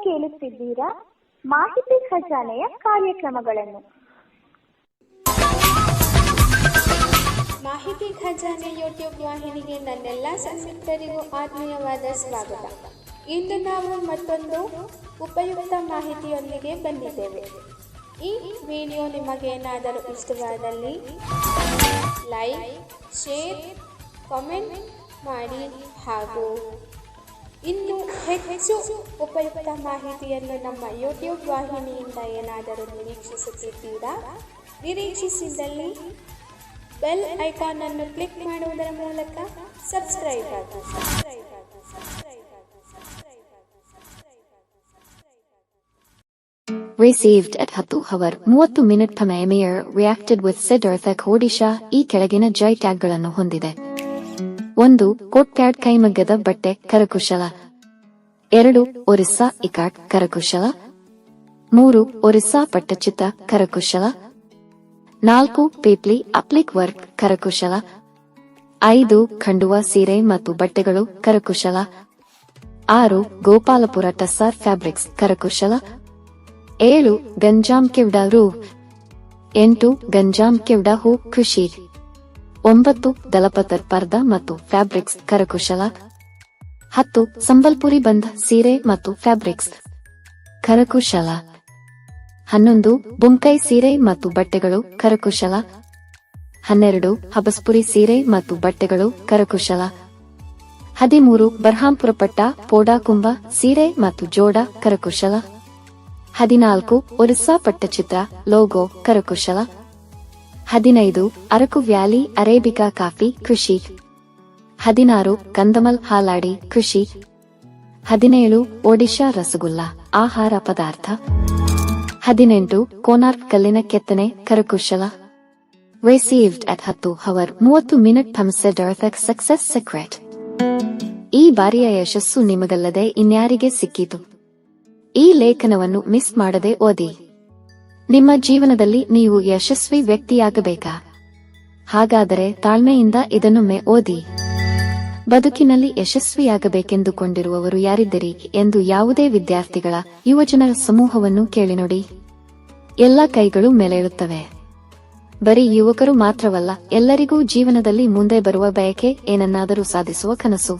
ಕೇಳುತ್ತಿದ್ದೀರಾ ಮಾಹಿತಿ ಖಜಾನೆಯ ಕಾರ್ಯಕ್ರಮಗಳನ್ನು. ಮಾಹಿತಿ ಖಜಾನೆ ಯೂಟ್ಯೂಬ್ ವಾಹಿನಿಗೆ ನನ್ನೆಲ್ಲ ಸಂಯುಕ್ತರಿಗೂ ಆತ್ಮೀಯವಾದ ಸ್ವಾಗತ. ಇಂದು ನಾವು ಮತ್ತೊಂದು ಉಪಯುಕ್ತ ಮಾಹಿತಿಯೊಂದಿಗೆ ಬಂದಿದ್ದೇವೆ. ಈ ವಿಡಿಯೋ ನಿಮಗೇನಾದರೂ ಇಷ್ಟವಾದಲ್ಲಿ ಲೈಕ್, ಶೇರ್, ಕಾಮೆಂಟ್ ಮಾಡಿ ಹಾಗೂ ಇನ್ನು ಹೆಚ್ಚು ಉಪಯುಕ್ತ ಮಾಹಿತಿಯನ್ನು ನಮ್ಮ ಯೂಟ್ಯೂಬ್ ವಾಹಿನಿಯಿಂದ ಏನಾದರೂ ನಿರೀಕ್ಷಿಸುತ್ತಿದ್ದೀರಾ? ನಿರೀಕ್ಷಿಸಿದಲ್ಲಿ ಬೆಲ್ ಐಕಾನ್ ಅನ್ನು ಕ್ಲಿಕ್ ಮಾಡುವುದರ ಮೂಲಕ ಸಬ್ಸ್ಕ್ರೈಬ್ ಆಗಿ. Received at 10:30 Premier reacted with Siddhartha Odisha ಈ ಕೆಳಗಿನ ಜೈ ಟ್ಯಾಗ್ಗಳನ್ನು ಹೊಂದಿದೆ. 1. ಕೋಟ್ಯಾಡ್ ಕೈಮಗ್ಗದ ಬಟ್ಟೆ ಕರಕುಶಲ. 2. ಒರಿಸ್ಸಾ ಇಕಾಟ್ ಕರಕುಶಲ. 3. ಒರಿಸ್ಸಾ ಪಟ್ಟಚಿತ್ತ ಕರಕುಶಲ. 4. ಪೇಪ್ಲಿ ಅಪ್ಲಿಕ್ ವರ್ಕ್ ಕರಕುಶಲ. 5. ಖಂಡುವ ಸೀರೆ ಮತ್ತು ಬಟ್ಟೆಗಳು ಕರಕುಶಲ. 6. ಗೋಪಾಲಪುರ ಟಸ್ಸಾರ್ ಫ್ಯಾಬ್ರಿಕ್ಸ್ ಕರಕುಶಲ. 7. ಗಂಜಾಂ ಕಿವ್ಡ ರೂ. 8. ಗಂಜಾಂ ಕಿವ್ಡ ಹೂ ಕೃಷಿ. 9. ದಲಪತರ್ ಪರ್ದ ಮತ್ತು ಫ್ಯಾಬ್ರಿಕ್ಸ್ ಕರಕುಶಲ. 10. ಸಂಬಲ್ಪುರಿ ಬಂಧ ಸೀರೆ ಮತ್ತು ಫ್ಯಾಬ್ರಿಕ್ಸ್ ಕರಕುಶಲ. 11. ಬುಂಕೈ ಸೀರೆ ಮತ್ತು ಬಟ್ಟೆಗಳು ಕರಕುಶಲ. 12. ಹಬಸ್ಪುರಿ ಸೀರೆ ಮತ್ತು ಬಟ್ಟೆಗಳು ಕರಕುಶಲ. 13. ಬರ್ಹಾಂಪುರ ಪಟ್ಟ ಪೋಡಾಕುಂಬ ಸೀರೆ ಮತ್ತು ಜೋಡ ಕರಕುಶಲ. 14. ಒರಿಸ್ಸಾ ಪಟ್ಟಚಿತ್ರ ಲೋಗೋ ಕರಕುಶಲ. 15. ಅರಕು ವ್ಯಾಲಿ ಅರೇಬಿಕಾ ಕಾಫಿ ಕೃಷಿ. 16. ಕಂದಮಲ್ ಹಾಲಾಡಿ ಕೃಷಿ. 17. ಒಡಿಶಾ ರಸಗುಲ್ಲ ಆಹಾರ ಪದಾರ್ಥ. 18. ಕೋನಾರ್ಕ್ ಕಲ್ಲಿನ ಕೆತ್ತನೆ ಕರಕುಶಲ. Received at 10:30 from Siddhartha Success Secret. ಈ ಬಾರಿಯ ಯಶಸ್ಸು ನಿಮಗಲ್ಲದೆ ಇನ್ಯಾರಿಗೆ ಸಿಕ್ಕಿತು? ಈ ಲೇಖನವನ್ನು ಮಿಸ್ ಮಾಡದೆ ಓದಿ. ನಿಮ್ಮ ಜೀವನದಲ್ಲಿ ನೀವು ಯಶಸ್ವಿ ವ್ಯಕ್ತಿಯಾಗಬೇಕಾ? ಹಾಗಾದರೆ ತಾಳ್ಮೆಯಿಂದ ಇದನ್ನೊಮ್ಮೆ ಓದಿ. ಬದುಕಿನಲ್ಲಿ ಯಶಸ್ವಿಯಾಗಬೇಕೆಂದುಕೊಂಡಿರುವವರು ಯಾರಿದ್ದೀರಿ ಎಂದು ಯಾವುದೇ ವಿದ್ಯಾರ್ಥಿಗಳ ಯುವಜನರ ಸಮೂಹವನ್ನು ಕೇಳಿ ನೋಡಿ. ಎಲ್ಲ ಕೈಗಳು ಮೇಲೇಳುತ್ತವೆ. ಬರೀ ಯುವಕರು ಮಾತ್ರವಲ್ಲ, ಎಲ್ಲರಿಗೂ ಜೀವನದಲ್ಲಿ ಮುಂದೆ ಬರುವ ಬಯಕೆ, ಏನನ್ನಾದರೂ ಸಾಧಿಸುವ ಕನಸು.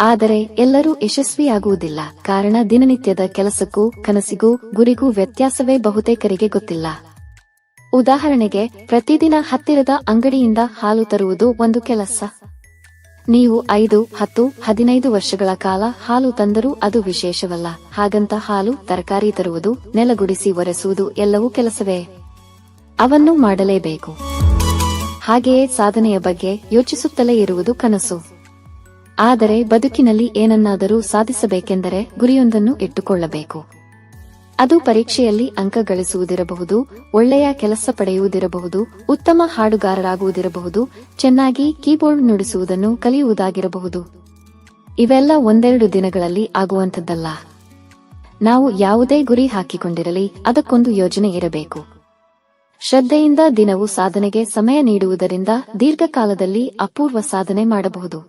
ಆದರೆ ಎಲ್ಲರೂ ಯಶಸ್ವಿಯಾಗುವುದಿಲ್ಲ. ಕಾರಣ ದಿನನಿತ್ಯದ ಕೆಲಸಕ್ಕೂ ಕನಸಿಗೂ ಗುರಿಗೂ ವ್ಯತ್ಯಾಸವೇ ಬಹುತೇಕರಿಗೆ ಗೊತ್ತಿಲ್ಲ. ಉದಾಹರಣೆಗೆ, ಪ್ರತಿದಿನ ಹತ್ತಿರದ ಅಂಗಡಿಯಿಂದ ಹಾಲು ತರುವುದು ಒಂದು ಕೆಲಸ. ನೀವು 5, 10, 15 ವರ್ಷಗಳ ಕಾಲ ಹಾಲು ತಂದರೂ ಅದು ವಿಶೇಷವಲ್ಲ. ಹಾಗಂತ ಹಾಲು, ತರಕಾರಿ ತರುವುದು, ನೆಲಗುಡಿಸಿ ಒರೆಸುವುದು ಎಲ್ಲವೂ ಕೆಲಸವೇ. ಅವನ್ನು ಮಾಡಲೇಬೇಕು. ಹಾಗೆಯೇ ಸಾಧನೆಯ ಬಗ್ಗೆ ಯೋಚಿಸುತ್ತಲೇ ಇರುವುದು ಕನಸು. ಆದರೆ ಬದುಕಿನಲ್ಲಿ ಏನನ್ನಾದರೂ ಸಾಧಿಸಬೇಕೆಂದರೆ ಗುರಿಯೊಂದನ್ನು ಇಟ್ಟುಕೊಳ್ಳಬೇಕು. ಅದು ಪರೀಕ್ಷೆಯಲ್ಲಿ ಅಂಕ ಗಳಿಸುವುದಿರಬಹುದು, ಒಳ್ಳೆಯ ಕೆಲಸ ಪಡೆಯುವುದಿರಬಹುದು, ಉತ್ತಮ ಹಾಡುಗಾರರಾಗುವುದಿರಬಹುದು, ಚೆನ್ನಾಗಿ ಕೀಬೋರ್ಡ್ ನುಡಿಸುವುದನ್ನು ಕಲಿಯುವುದಾಗಿರಬಹುದು. ಇವೆಲ್ಲ ಒಂದೆರಡು ದಿನಗಳಲ್ಲಿ ಆಗುವಂಥದ್ದಲ್ಲ. ನಾವು ಯಾವುದೇ ಗುರಿ ಹಾಕಿಕೊಂಡಿರಲಿ, ಅದಕ್ಕೊಂದು ಯೋಜನೆ ಇರಬೇಕು. ಶ್ರದ್ಧೆಯಿಂದ ದಿನವೂ ಸಾಧನೆಗೆ ಸಮಯ ನೀಡುವುದರಿಂದ ದೀರ್ಘಕಾಲದಲ್ಲಿ ಅಪೂರ್ವ ಸಾಧನೆ ಮಾಡಬಹುದು.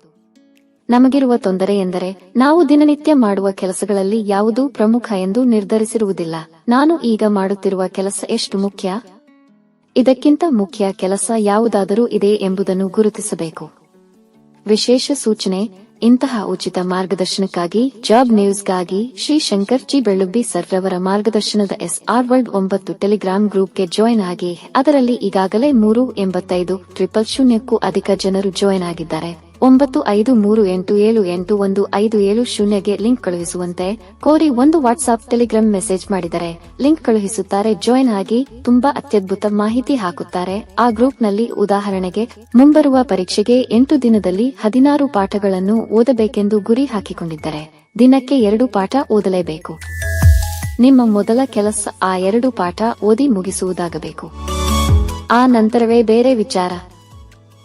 ನಮಗಿರುವ ತೊಂದರೆ ಎಂದರೆ ನಾವು ದಿನನಿತ್ಯ ಮಾಡುವ ಕೆಲಸಗಳಲ್ಲಿ ಯಾವುದೂ ಪ್ರಮುಖ ಎಂದು ನಿರ್ಧರಿಸಿರುವುದಿಲ್ಲ. ನಾನು ಈಗ ಮಾಡುತ್ತಿರುವ ಕೆಲಸ ಎಷ್ಟು ಮುಖ್ಯ? ಇದಕ್ಕಿಂತ ಮುಖ್ಯ ಕೆಲಸ ಯಾವುದಾದರೂ ಇದೆ ಎಂಬುದನ್ನು ಗುರುತಿಸಬೇಕು. ವಿಶೇಷ ಸೂಚನೆ: ಇಂತಹ ಉಚಿತ ಮಾರ್ಗದರ್ಶನಕ್ಕಾಗಿ ಜಾಬ್ ನ್ಯೂಸ್ಗಾಗಿ ಶ್ರೀ ಶಂಕರ್ ಜಿ ಬೆಳ್ಳುಬ್ಬಿ ಸರ್ ರವರ ಮಾರ್ಗದರ್ಶನದ SR ವರ್ಲ್ಡ್ 9 ಟೆಲಿಗ್ರಾಂ ಗ್ರೂಪ್ಗೆ ಜಾಯಿನ್ ಆಗಿ. ಅದರಲ್ಲಿ ಈಗಾಗಲೇ 385,000ಕ್ಕೂ ಅಧಿಕ ಜನರು ಜಾಯಿನ್ ಆಗಿದ್ದಾರೆ. 9538781570ಗೆ ಲಿಂಕ್ ಕಳುಹಿಸುವಂತೆ ಕೋರಿ ಒಂದು ವಾಟ್ಸ್ಆಪ್ ಟೆಲಿಗ್ರಾಮ್ ಮೆಸೇಜ್ ಮಾಡಿದರೆ ಲಿಂಕ್ ಕಳುಹಿಸುತ್ತಾರೆ. ಜಾಯಿನ್ ಆಗಿ. ತುಂಬಾ ಅತ್ಯದ್ಭುತ ಮಾಹಿತಿ ಹಾಕುತ್ತಾರೆ ಆ ಗ್ರೂಪ್ನಲ್ಲಿ. ಉದಾಹರಣೆಗೆ, ಮುಂಬರುವ ಪರೀಕ್ಷೆಗೆ 8 ದಿನದಲ್ಲಿ 16 ಪಾಠಗಳನ್ನು ಓದಬೇಕೆಂದು ಗುರಿ ಹಾಕಿಕೊಂಡಿದ್ದರೆ ದಿನಕ್ಕೆ 2 ಪಾಠ ಓದಲೇಬೇಕು. ನಿಮ್ಮ ಮೊದಲ ಕೆಲಸ ಆ 2 ಪಾಠ ಓದಿ ಮುಗಿಸುವುದಾಗಬೇಕು. ಆ ನಂತರವೇ ಬೇರೆ ವಿಚಾರ.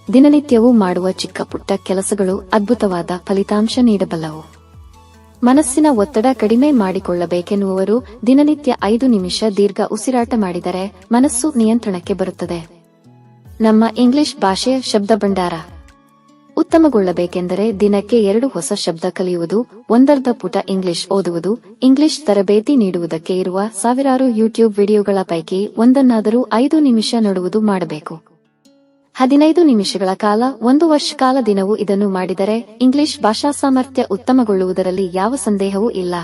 ದಿನನಿತ್ಯವೂ ಮಾಡುವ ಚಿಕ್ಕ ಪುಟ್ಟ ಕೆಲಸಗಳು ಅದ್ಭುತವಾದ ಫಲಿತಾಂಶ ನೀಡಬಲ್ಲವು. ಮನಸ್ಸಿನ ಒತ್ತಡ ಕಡಿಮೆ ಮಾಡಿಕೊಳ್ಳಬೇಕೆನ್ನುವವರು ದಿನನಿತ್ಯ 5 ನಿಮಿಷ ದೀರ್ಘ ಉಸಿರಾಟ ಮಾಡಿದರೆ ಮನಸ್ಸು ನಿಯಂತ್ರಣಕ್ಕೆ ಬರುತ್ತದೆ. ನಮ್ಮ ಇಂಗ್ಲಿಷ್ ಭಾಷೆಯ ಶಬ್ದ ಭಂಡಾರ ಉತ್ತಮಗೊಳ್ಳಬೇಕೆಂದರೆ ದಿನಕ್ಕೆ 2 ಹೊಸ ಶಬ್ದ ಕಲಿಯುವುದು, 1 ಪುಟ ಇಂಗ್ಲಿಷ್ ಓದುವುದು, ಇಂಗ್ಲಿಷ್ ತರಬೇತಿ ನೀಡುವುದಕ್ಕೆ ಇರುವ ಸಾವಿರಾರು ಯೂಟ್ಯೂಬ್ ವಿಡಿಯೋಗಳ ಪೈಕಿ ಒಂದನ್ನಾದರೂ 5 ನಿಮಿಷ ನೋಡುವುದು ಮಾಡಬೇಕು. 15 ನಿಮಿಷಗಳ ಕಾಲ 1 ವರ್ಷ ಕಾಲ ದಿನವೂ ಇದನ್ನು ಮಾಡಿದರೆ ಇಂಗ್ಲಿಷ್ ಭಾಷಾ ಸಾಮರ್ಥ್ಯ ಉತ್ತಮಗೊಳ್ಳುವುದರಲ್ಲಿ ಯಾವ ಸಂದೇಹವೂ ಇಲ್ಲ.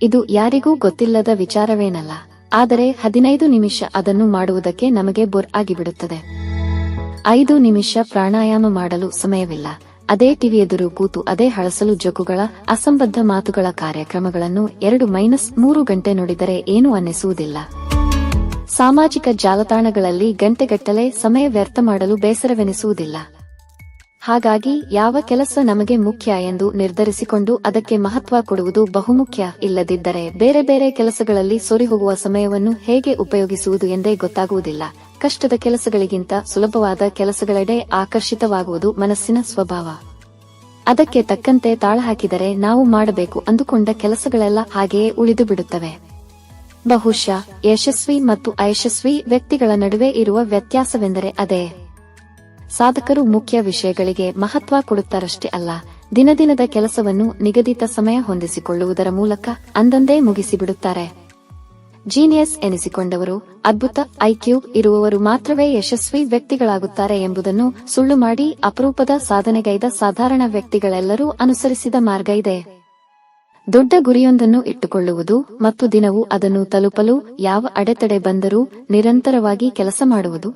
ಇದು ಯಾರಿಗೂ ಗೊತ್ತಿಲ್ಲದ ವಿಚಾರವೇನಲ್ಲ. ಆದರೆ 15 ನಿಮಿಷ ಅದನ್ನು ಮಾಡುವುದಕ್ಕೆ ನಮಗೆ ಬೋರ್ ಆಗಿಬಿಡುತ್ತದೆ. 5 ನಿಮಿಷ ಪ್ರಾಣಾಯಾಮ ಮಾಡಲು ಸಮಯವಿಲ್ಲ. ಅದೇ ಟಿವಿ ಎದುರು ಕೂತು ಅದೇ ಹಳಸಲು ಜೋಕುಗಳ ಅಸಂಬದ್ಧ ಮಾತುಗಳ ಕಾರ್ಯಕ್ರಮಗಳನ್ನು 2-3 ಗಂಟೆ ನೋಡಿದರೆ ಏನೂ ಅನ್ನಿಸುವುದಿಲ್ಲ. ಸಾಮಾಜಿಕ ಜಾಲತಾಣಗಳಲ್ಲಿ ಗಂಟೆಗಟ್ಟಲೆ ಸಮಯ ವ್ಯರ್ಥ ಮಾಡಲು ಬೇಸರವೆನಿಸುವುದಿಲ್ಲ. ಹಾಗಾಗಿ ಯಾವ ಕೆಲಸ ನಮಗೆ ಮುಖ್ಯ ಎಂದು ನಿರ್ಧರಿಸಿಕೊಂಡು ಅದಕ್ಕೆ ಮಹತ್ವ ಕೊಡುವುದು ಬಹುಮುಖ್ಯ. ಇಲ್ಲದಿದ್ದರೆ ಬೇರೆ ಬೇರೆ ಕೆಲಸಗಳಲ್ಲಿ ಸೋರಿಹೋಗುವ ಸಮಯವನ್ನು ಹೇಗೆ ಉಪಯೋಗಿಸುವುದು ಎಂದೇ ಗೊತ್ತಾಗುವುದಿಲ್ಲ. ಕಷ್ಟದ ಕೆಲಸಗಳಿಗಿಂತ ಸುಲಭವಾದ ಕೆಲಸಗಳೆಡೆ ಆಕರ್ಷಿತವಾಗುವುದು ಮನಸ್ಸಿನ ಸ್ವಭಾವ. ಅದಕ್ಕೆ ತಕ್ಕಂತೆ ತಾಳ ಹಾಕಿದರೆ ನಾವು ಮಾಡಬೇಕು ಅಂದುಕೊಂಡ ಕೆಲಸಗಳೆಲ್ಲ ಹಾಗೆಯೇ ಉಳಿದು ಬಿಡುತ್ತವೆ. ಬಹುಶಃ ಯಶಸ್ವಿ ಮತ್ತು ಅಯಶಸ್ವಿ ವ್ಯಕ್ತಿಗಳ ನಡುವೆ ಇರುವ ವ್ಯತ್ಯಾಸವೆಂದರೆ ಅದೇ. ಸಾಧಕರು ಮುಖ್ಯ ವಿಷಯಗಳಿಗೆ ಮಹತ್ವ ಕೊಡುತ್ತಾರಷ್ಟೇ ಅಲ್ಲ, ದಿನದಿನದ ಕೆಲಸವನ್ನು ನಿಗದಿತ ಸಮಯ ಹೊಂದಿಸಿಕೊಳ್ಳುವುದರ ಮೂಲಕ ಅಂದಂದೇ ಮುಗಿಸಿಬಿಡುತ್ತಾರೆ. ಜೀನಿಯಸ್ ಎನಿಸಿಕೊಂಡವರು, ಅದ್ಭುತ ಐಕ್ಯೂ ಇರುವವರು ಮಾತ್ರವೇ ಯಶಸ್ವಿ ವ್ಯಕ್ತಿಗಳಾಗುತ್ತಾರೆ ಎಂಬುದನ್ನು ಸುಳ್ಳು ಮಾಡಿ ಅಪರೂಪದ ಸಾಧನೆಗೈದ ಸಾಧಾರಣ ವ್ಯಕ್ತಿಗಳೆಲ್ಲರೂ ಅನುಸರಿಸಿದ ಮಾರ್ಗ ಇದೆ. ದೊಡ್ಡ ಗುರಿಯೊಂದನ್ನು ಇಟ್ಟುಕೊಳ್ಳುವುದು ಮತ್ತು ದಿನವೂ ಅದನ್ನು ತಲುಪಲು ಯಾವ ಅಡೆತಡೆ ಬಂದರೂ ನಿರಂತರವಾಗಿ ಕೆಲಸ ಮಾಡುವುದು.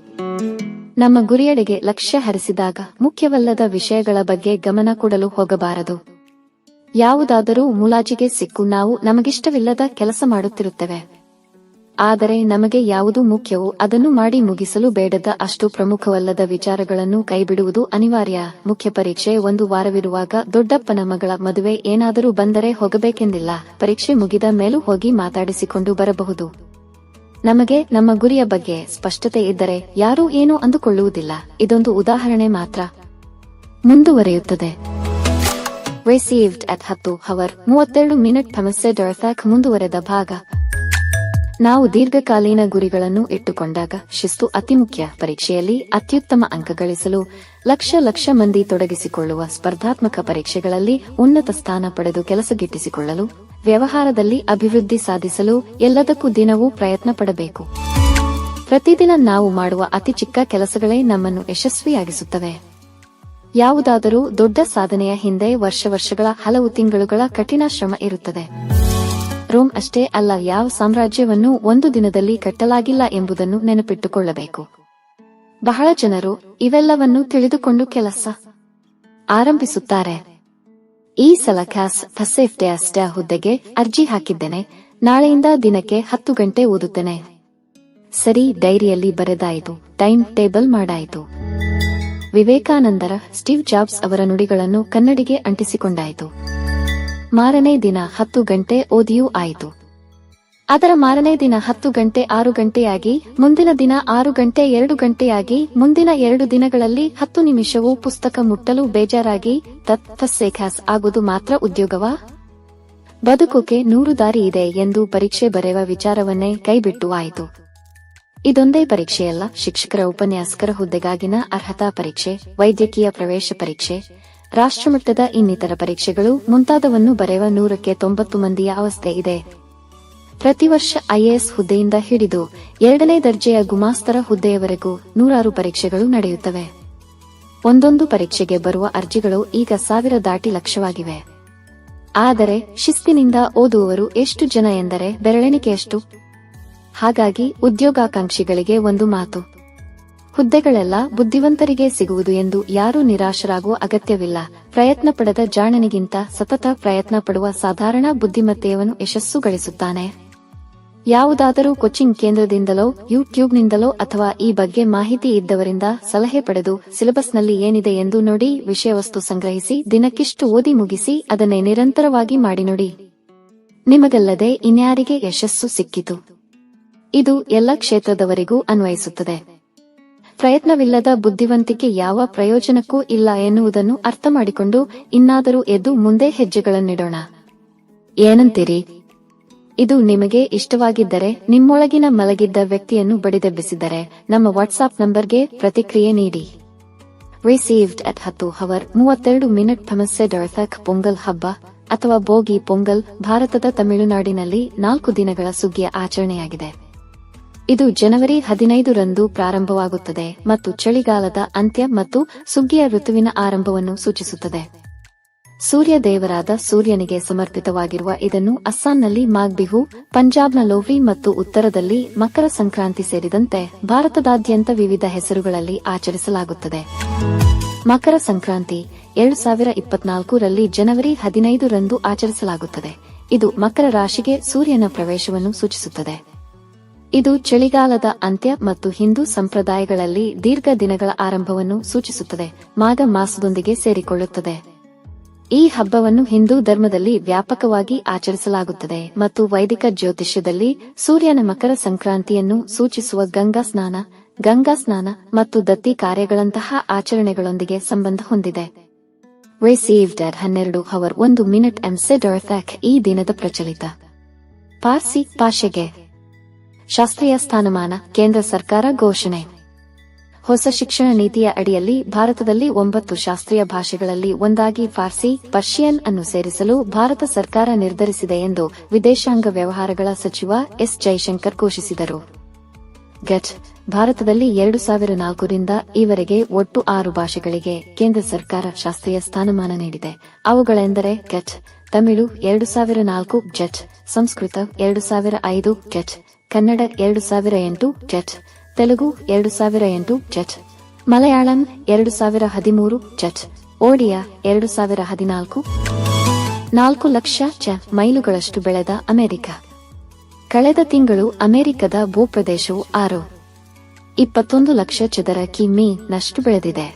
ನಮ್ಮ ಗುರಿಯೆಡೆಗೆ ಲಕ್ಷ್ಯ ಹರಿಸಿದಾಗ ಮುಖ್ಯವಲ್ಲದ ವಿಷಯಗಳ ಬಗ್ಗೆ ಗಮನ ಕೊಡಲು ಹೋಗಬಾರದು. ಯಾವುದಾದರೂ ಮುಲಾಜಿಗೆ ಸಿಕ್ಕು ನಾವು ನಮಗಿಷ್ಟವಿಲ್ಲದ ಕೆಲಸ ಮಾಡುತ್ತಿರುತ್ತೇವೆ. ಆದರೆ ನಮಗೆ ಯಾವುದು ಮುಖ್ಯವೋ ಅದನ್ನು ಮಾಡಿ ಮುಗಿಸಲು ಬೇಡದ ಅಷ್ಟು ಪ್ರಮುಖವಲ್ಲದ ವಿಚಾರಗಳನ್ನು ಕೈಬಿಡುವುದು ಅನಿವಾರ್ಯ. ಮುಖ್ಯ ಪರೀಕ್ಷೆ 1 ವಾರವಿರುವಾಗ ದೊಡ್ಡಪ್ಪನ ಮಗಳ ಮದುವೆ ಏನಾದರೂ ಬಂದರೆ ಹೋಗಬೇಕೆಂದಿಲ್ಲ. ಪರೀಕ್ಷೆ ಮುಗಿದ ಮೇಲೂ ಹೋಗಿ ಮಾತಾಡಿಸಿಕೊಂಡು ಬರಬಹುದು. ನಮಗೆ ನಮ್ಮ ಗುರಿಯ ಬಗ್ಗೆ ಸ್ಪಷ್ಟತೆ ಇದ್ದರೆ ಯಾರೂ ಏನೂ ಅಂದುಕೊಳ್ಳುವುದಿಲ್ಲ. ಇದೊಂದು ಉದಾಹರಣೆ ಮಾತ್ರ. ಮುಂದುವರೆಯುತ್ತದೆ. ರಿಸೀವ್ಡ್ ಅಟ್ 10:32 ಸಮಸ್ಯೆ ಡರ್ಫಾಕ್ ಮುಂದುವರೆದ ಭಾಗ. ನಾವು ದೀರ್ಘಕಾಲೀನ ಗುರಿಗಳನ್ನು ಇಟ್ಟುಕೊಂಡಾಗ ಶಿಸ್ತು ಅತಿ ಮುಖ್ಯ. ಪರೀಕ್ಷೆಯಲ್ಲಿ ಅತ್ಯುತ್ತಮ ಅಂಕ ಗಳಿಸಲು ಲಕ್ಷ ಮಂದಿ ತೊಡಗಿಸಿಕೊಳ್ಳುವ ಸ್ಪರ್ಧಾತ್ಮಕ ಪರೀಕ್ಷೆಗಳಲ್ಲಿ ಉನ್ನತ ಸ್ಥಾನ ಪಡೆದು ಕೆಲಸಗಿಟ್ಟಿಸಿಕೊಳ್ಳಲು, ವ್ಯವಹಾರದಲ್ಲಿ ಅಭಿವೃದ್ಧಿ ಸಾಧಿಸಲು ಎಲ್ಲದಕ್ಕೂ ದಿನವೂ ಪ್ರಯತ್ನ ಪಡಬೇಕು. ಪ್ರತಿದಿನ ನಾವು ಮಾಡುವ ಅತಿ ಚಿಕ್ಕ ಕೆಲಸಗಳೇ ನಮ್ಮನ್ನು ಯಶಸ್ವಿಯಾಗಿಸುತ್ತವೆ. ಯಾವುದಾದರೂ ದೊಡ್ಡ ಸಾಧನೆಯ ಹಿಂದೆ ವರ್ಷಗಳ ಹಲವು ತಿಂಗಳುಗಳ ಕಠಿಣ ಶ್ರಮ ಇರುತ್ತದೆ. ರೋಮ್ ಅಷ್ಟೇ ಅಲ್ಲ, ಯಾವ ಸಾಮ್ರಾಜ್ಯವನ್ನು ಒಂದು ದಿನದಲ್ಲಿ ಕಟ್ಟಲಾಗಿಲ್ಲ ಎಂಬುದನ್ನು ನೆನಪಿಟ್ಟುಕೊಳ್ಳಬೇಕು. ಬಹಳ ಜನರು ಇವೆಲ್ಲವನ್ನು ತಿಳಿದುಕೊಂಡು ಕೆಲಸ ಆರಂಭಿಸುತ್ತಾರೆ. ಈ ಸಲ ಸೇಫ್ಟಿ ಹುದ್ದೆಗೆ ಅರ್ಜಿ ಹಾಕಿದ್ದೇನೆ. ನಾಳೆಯಿಂದ ದಿನಕ್ಕೆ 10 ಗಂಟೆ ಓದುತ್ತೇನೆ. ಸರಿ, ಡೈರಿಯಲ್ಲಿ ಬರೆದಾಯಿತು, ಟೈಮ್ ಟೇಬಲ್ ಮಾಡಾಯಿತು. ವಿವೇಕಾನಂದರ, ಸ್ಟೀವ್ ಜಾಬ್ಸ್ ಅವರ ನುಡಿಗಳನ್ನು ಕನ್ನಡಿಗೆ ಅಂಟಿಸಿಕೊಂಡಾಯಿತು. ಮಾರನೇ ದಿನ 10 ಗಂಟೆ ಓದಿಯೂ ಆಯಿತು. ಅದರ ಮಾರನೇ ದಿನ 10 ಗಂಟೆ 6 ಗಂಟೆಯಾಗಿ, ಮುಂದಿನ ದಿನ 6 ಗಂಟೆ 2 ಗಂಟೆಯಾಗಿ, ಮುಂದಿನ 2 ದಿನಗಳಲ್ಲಿ 10 ನಿಮಿಷವೂ ಪುಸ್ತಕ ಮುಟ್ಟಲು ಬೇಜಾರಾಗಿ ಆಗುವುದು ಮಾತ್ರ ಉದ್ಯೋಗವಾ? ಬದುಕೋಕೆ 100 ದಾರಿ ಇದೆ ಎಂದು ಪರೀಕ್ಷೆ ಬರೆಯುವ ವಿಚಾರವನ್ನೇ ಕೈಬಿಟ್ಟು ಆಯಿತು. ಇದೊಂದೇ ಪರೀಕ್ಷೆಯಲ್ಲ, ಶಿಕ್ಷಕರ ಉಪನ್ಯಾಸಕರ ಹುದ್ದೆಗಾಗಿನ ಅರ್ಹತಾ ಪರೀಕ್ಷೆ, ವೈದ್ಯಕೀಯ ಪ್ರವೇಶ ಪರೀಕ್ಷೆ, ರಾಷ್ಟ್ರಮಟ್ಟದ ಇನ್ನಿತರ ಪರೀಕ್ಷೆಗಳು ಮುಂತಾದವನ್ನು ಬರೆಯುವ 100ಕ್ಕೆ 90 ಮಂದಿಯ ಅವಸ್ಥೆ ಇದೆ. ಪ್ರತಿ ವರ್ಷ ಐಎಎಸ್ ಹುದ್ದೆಯಿಂದ ಹಿಡಿದು 2ನೇ ದರ್ಜೆಯ ಗುಮಾಸ್ತರ ಹುದ್ದೆಯವರೆಗೂ 100 ಪರೀಕ್ಷೆಗಳು ನಡೆಯುತ್ತವೆ. ಒಂದೊಂದು ಪರೀಕ್ಷೆಗೆ ಬರುವ ಅರ್ಜಿಗಳು ಈಗ 1000 ದಾಟಿ ಲಕ್ಷವಾಗಿವೆ. ಆದರೆ ಶಿಸ್ತಿನಿಂದ ಓದುವವರು ಎಷ್ಟು ಜನ ಎಂದರೆ ಬೆರಳೆಣಿಕೆಯಷ್ಟು. ಹಾಗಾಗಿ ಉದ್ಯೋಗಾಕಾಂಕ್ಷಿಗಳಿಗೆ ಒಂದು ಮಾತು: ಹುದ್ದೆಗಳೆಲ್ಲ ಬುದ್ಧಿವಂತರಿಗೆ ಸಿಗುವುದು ಎಂದು ಯಾರೂ ನಿರಾಶರಾಗುವ ಅಗತ್ಯವಿಲ್ಲ. ಪ್ರಯತ್ನ ಪಡದ ಜಾಣನಿಗಿಂತ ಸತತ ಪ್ರಯತ್ನ ಪಡುವ ಸಾಧಾರಣ ಬುದ್ಧಿಮತ್ತೆಯವನು ಯಶಸ್ಸು ಗಳಿಸುತ್ತಾನೆ. ಯಾವುದಾದರೂ ಕೋಚಿಂಗ್ ಕೇಂದ್ರದಿಂದಲೋ ಯೂಟ್ಯೂಬ್ನಿಂದಲೋ ಅಥವಾ ಈ ಬಗ್ಗೆ ಮಾಹಿತಿ ಇದ್ದವರಿಂದ ಸಲಹೆ ಪಡೆದು ಸಿಲೆಬಸ್ನಲ್ಲಿ ಏನಿದೆ ಎಂದು ನೋಡಿ, ವಿಷಯವಸ್ತು ಸಂಗ್ರಹಿಸಿ, ದಿನಕ್ಕಿಷ್ಟು ಓದಿ ಮುಗಿಸಿ ಅದನ್ನೇ ನಿರಂತರವಾಗಿ ಮಾಡಿ ನೋಡಿ. ನಿಮಗಲ್ಲದೆ ಇನ್ಯಾರಿಗೆ ಯಶಸ್ಸು ಸಿಕ್ಕಿತು? ಇದು ಎಲ್ಲ ಕ್ಷೇತ್ರದವರಿಗೂ ಅನ್ವಯಿಸುತ್ತದೆ. ಪ್ರಯತ್ನವಿಲ್ಲದ ಬುದ್ಧಿವಂತಿಕೆ ಯಾವ ಪ್ರಯೋಜನಕ್ಕೂ ಇಲ್ಲ ಎನ್ನುವುದನ್ನು ಅರ್ಥ ಮಾಡಿಕೊಂಡು ಇನ್ನಾದರೂ ಎದ್ದು ಮುಂದೆ ಹೆಜ್ಜೆಗಳನ್ನಿಡೋಣ. ಏನಂತೀರಿ? ಇದು ನಿಮಗೆ ಇಷ್ಟವಾಗಿದ್ದರೆ, ನಿಮ್ಮೊಳಗಿನ ಮಲಗಿದ್ದ ವ್ಯಕ್ತಿಯನ್ನು ಬಡಿದೆಬ್ಬಿಸಿದರೆ ನಮ್ಮ ವಾಟ್ಸಾಪ್ ನಂಬರ್ಗೆ ಪ್ರತಿಕ್ರಿಯೆ ನೀಡಿ. ರಿಸೀವ್ಡ್ ಅಟ್ 10:32 ಫೆಮಸ್ಸೆಡರ್ಥಕ್ ಪೊಂಗಲ್ ಹಬ್ಬ ಅಥವಾ ಬೋಗಿ ಪೊಂಗಲ್ ಭಾರತದ ತಮಿಳುನಾಡಿನಲ್ಲಿ 4 ದಿನಗಳ ಸುಗ್ಗಿಯ ಆಚರಣೆಯಾಗಿದೆ. ಇದು ಜನವರಿ 15ರಂದು ಪ್ರಾರಂಭವಾಗುತ್ತದೆ ಮತ್ತು ಚಳಿಗಾಲದ ಅಂತ್ಯ ಮತ್ತು ಸುಗ್ಗಿಯ ಋತುವಿನ ಆರಂಭವನ್ನು ಸೂಚಿಸುತ್ತದೆ. ಸೂರ್ಯ ದೇವರಾದ ಸೂರ್ಯನಿಗೆ ಸಮರ್ಪಿತವಾಗಿರುವ ಇದನ್ನು ಅಸ್ಸಾಂನಲ್ಲಿ ಮಾಘ್ ಬಿಹು, ಪಂಜಾಬ್ನ ಲೋಹ್ರಿ ಮತ್ತು ಉತ್ತರದಲ್ಲಿ ಮಕರ ಸಂಕ್ರಾಂತಿ ಸೇರಿದಂತೆ ಭಾರತದಾದ್ಯಂತ ವಿವಿಧ ಹೆಸರುಗಳಲ್ಲಿ ಆಚರಿಸಲಾಗುತ್ತದೆ. ಮಕರ ಸಂಕ್ರಾಂತಿ 2024ರಲ್ಲಿ ಜನವರಿ 15ರಂದು ಆಚರಿಸಲಾಗುತ್ತದೆ. ಇದು ಮಕರ ರಾಶಿಗೆ ಸೂರ್ಯನ ಪ್ರವೇಶವನ್ನು ಸೂಚಿಸುತ್ತದೆ. ಇದು ಚಳಿಗಾಲದ ಅಂತ್ಯ ಮತ್ತು ಹಿಂದೂ ಸಂಪ್ರದಾಯಗಳಲ್ಲಿ ದೀರ್ಘ ದಿನಗಳ ಆರಂಭವನ್ನು ಸೂಚಿಸುತ್ತದೆ. ಮಾಘ ಮಾಸದೊಂದಿಗೆ ಸೇರಿಕೊಳ್ಳುತ್ತದೆ. ಈ ಹಬ್ಬವನ್ನು ಹಿಂದೂ ಧರ್ಮದಲ್ಲಿ ವ್ಯಾಪಕವಾಗಿ ಆಚರಿಸಲಾಗುತ್ತದೆ ಮತ್ತು ವೈದಿಕ ಜ್ಯೋತಿಷ್ಯದಲ್ಲಿ ಸೂರ್ಯನ ಮಕರ ಸಂಕ್ರಾಂತಿಯನ್ನು ಸೂಚಿಸುವ ಗಂಗಾ ಸ್ನಾನ ಮತ್ತು ದತ್ತಿ ಕಾರ್ಯಗಳಂತಹ ಆಚರಣೆಗಳೊಂದಿಗೆ ಸಂಬಂಧ ಹೊಂದಿದೆ. ರಿಸೀವ್ಡ್ ಅಟ್ 12:01 ಈ ದಿನದ ಪ್ರಚಲಿತ ಪಾರ್ಸಿ ಭಾಷೆಗೆ ಶಾಸ್ತ್ರೀಯ ಸ್ಥಾನಮಾನ ಕೇಂದ್ರ ಸರ್ಕಾರ ಘೋಷಣೆ. ಹೊಸ ಶಿಕ್ಷಣ ನೀತಿಯ ಅಡಿಯಲ್ಲಿ ಭಾರತದಲ್ಲಿ 9 ಶಾಸ್ತ್ರೀಯ ಭಾಷೆಗಳಲ್ಲಿ ಒಂದಾಗಿ ಫಾರ್ಸಿ, ಪರ್ಷಿಯನ್ ಅನ್ನು ಸೇರಿಸಲು ಭಾರತ ಸರ್ಕಾರ ನಿರ್ಧರಿಸಿದೆ ಎಂದು ವಿದೇಶಾಂಗ ವ್ಯವಹಾರಗಳ ಸಚಿವ ಎಸ್ ಜೈಶಂಕರ್ ಘೋಷಿಸಿದರು. ಭಾರತದಲ್ಲಿ 2004ರಿಂದ ಈವರೆಗೆ ಒಟ್ಟು 6 ಭಾಷೆಗಳಿಗೆ ಕೇಂದ್ರ ಸರ್ಕಾರ ಶಾಸ್ತ್ರೀಯ ಸ್ಥಾನಮಾನ ನೀಡಿದೆ. ಅವುಗಳೆಂದರೆ ತಮಿಳು 2004, ಸಂಸ್ಕೃತ 2005, ಕನ್ನಡ 2008, ತೆಲುಗು 2008, ಮಲಯಾಳಂ 2013, ಒಡಿಯಾ 2014. 4 ಲಕ್ಷ ಮೈಲುಗಳಷ್ಟು ಬೆಳೆದ ಅಮೆರಿಕ. ಕಳೆದ ತಿಂಗಳು ಅಮೆರಿಕದ ಭೂಪ್ರದೇಶವು 21 ಲಕ್ಷ ಚದರ ಕಿಮೀ ನಷ್ಟು ಬೆಳೆದಿದೆ.